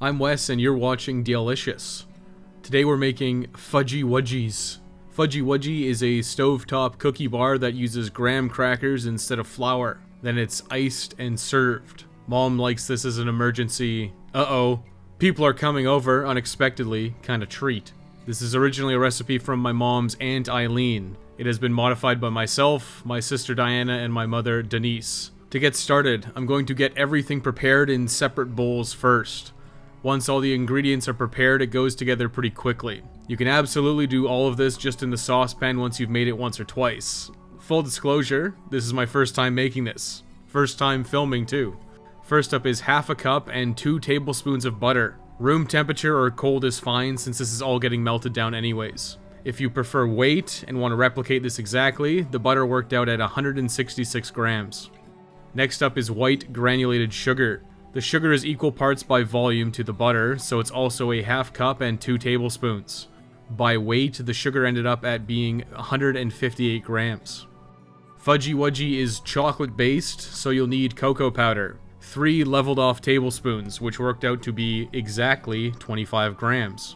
I'm Wes and you're watching Daleicious. Today we're making Fudgy Wudgies. Fudgy Wudgy is a stovetop cookie bar that uses graham crackers instead of flour. Then it's iced and served. Mom likes this as an emergency, people are coming over unexpectedly kind of treat. This is originally a recipe from my mom's Aunt Eileen. It has been modified by myself, my sister Diana, and my mother Denise. To get started, I'm going to get everything prepared in separate bowls first. Once all the ingredients are prepared, it goes together pretty quickly. You can absolutely do all of this just in the saucepan once you've made it once or twice. Full disclosure, this is my first time making this. First time filming too. First up is half a cup and 2 tablespoons of butter. Room temperature or cold is fine since this is all getting melted down anyways. If you prefer weight and want to replicate this exactly, the butter worked out at 166 grams. Next up is white granulated sugar. The sugar is equal parts by volume to the butter, so it's also a half cup and 2 tablespoons. By weight, the sugar ended up at being 158 grams. Fudgy Wudgy is chocolate based, so you'll need cocoa powder. 3 leveled off tablespoons, which worked out to be exactly 25 grams.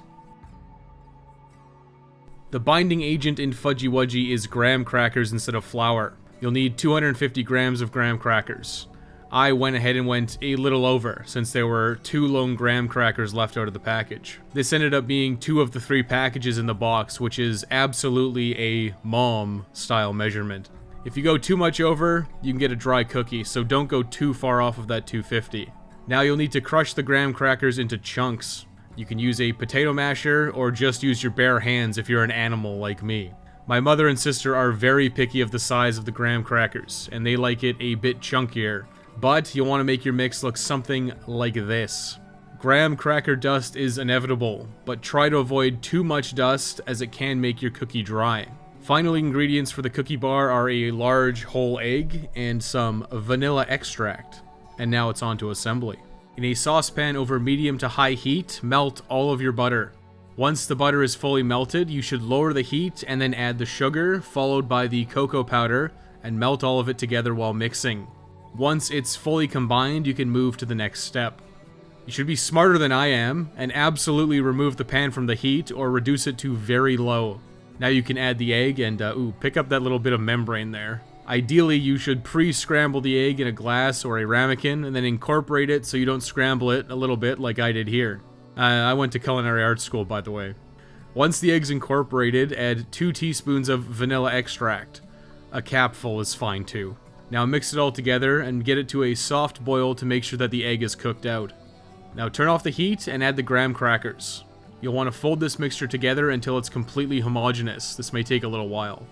The binding agent in Fudgy Wudgy is graham crackers instead of flour. You'll need 250 grams of graham crackers. I went ahead and went a little over, since there were 2 lone graham crackers left out of the package. This ended up being 2 of the 3 packages in the box, which is absolutely a mom-style measurement. If you go too much over, you can get a dry cookie, so don't go too far off of that 250. Now you'll need to crush the graham crackers into chunks. You can use a potato masher, or just use your bare hands if you're an animal like me. My mother and sister are very picky of the size of the graham crackers, and they like it a bit chunkier. But you'll want to make your mix look something like this. Graham cracker dust is inevitable, but try to avoid too much dust as it can make your cookie dry. Final ingredients for the cookie bar are a large whole egg and some vanilla extract. And now it's on to assembly. In a saucepan over medium to high heat, melt all of your butter. Once the butter is fully melted, you should lower the heat and then add the sugar, followed by the cocoa powder, and melt all of it together while mixing. Once it's fully combined, you can move to the next step. You should be smarter than I am, and absolutely remove the pan from the heat or reduce it to very low. Now you can add the egg and, pick up that little bit of membrane there. Ideally, you should pre-scramble the egg in a glass or a ramekin, and then incorporate it so you don't scramble it a little bit like I did here. I went to culinary arts school, by the way. Once the egg's incorporated, add 2 teaspoons of vanilla extract. A capful is fine too. Now mix it all together and get it to a soft boil to make sure that the egg is cooked out. Now turn off the heat and add the graham crackers. You'll want to fold this mixture together until it's completely homogeneous. This may take a little while.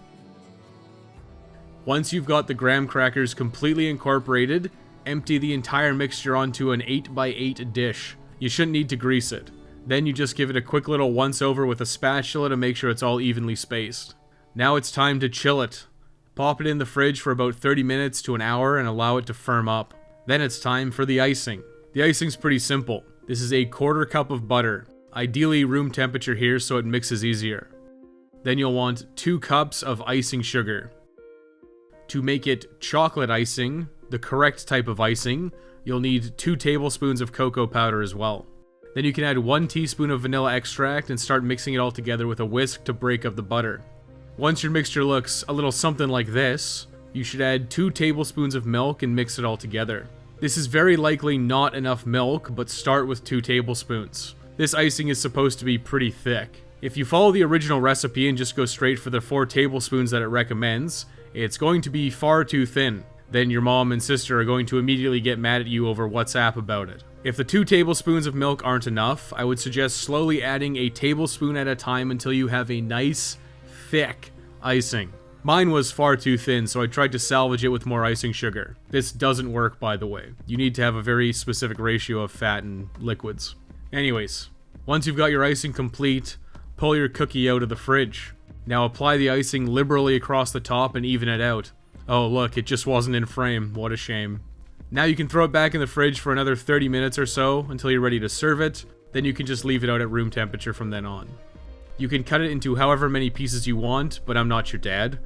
Once you've got the graham crackers completely incorporated, empty the entire mixture onto an 8x8 dish. You shouldn't need to grease it. Then you just give it a quick little once over with a spatula to make sure it's all evenly spaced. Now it's time to chill it. Pop it in the fridge for about 30 minutes to an hour and allow it to firm up. Then it's time for the icing. The icing's pretty simple. This is a 1/4 cup of butter. Ideally room temperature here so it mixes easier. Then you'll want 2 cups of icing sugar. To make it chocolate icing, the correct type of icing, you'll need 2 tablespoons of cocoa powder as well. Then you can add 1 teaspoon of vanilla extract and start mixing it all together with a whisk to break up the butter. Once your mixture looks a little something like this, you should add 2 tablespoons of milk and mix it all together. This is very likely not enough milk, but start with 2 tablespoons. This icing is supposed to be pretty thick. If you follow the original recipe and just go straight for the 4 tablespoons that it recommends, it's going to be far too thin. Then your mom and sister are going to immediately get mad at you over WhatsApp about it. If the 2 tablespoons of milk aren't enough, I would suggest slowly adding a tablespoon at a time until you have a nice, thick icing. Mine was far too thin, so I tried to salvage it with more icing sugar. This doesn't work, by the way. You need to have a very specific ratio of fat and liquids. Anyways, once you've got your icing complete, pull your cookie out of the fridge. Now apply the icing liberally across the top and even it out. Oh look, it just wasn't in frame. What a shame. Now you can throw it back in the fridge for another 30 minutes or so until you're ready to serve it. Then you can just leave it out at room temperature from then on. You can cut it into however many pieces you want, but I'm not your dad.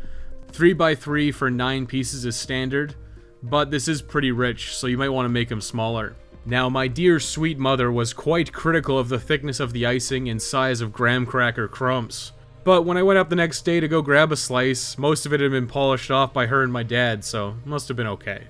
3x3 for 9 pieces is standard, but this is pretty rich, so you might want to make them smaller. Now, my dear sweet mother was quite critical of the thickness of the icing and size of graham cracker crumbs. But when I went up the next day to go grab a slice, most of it had been polished off by her and my dad, so it must have been okay.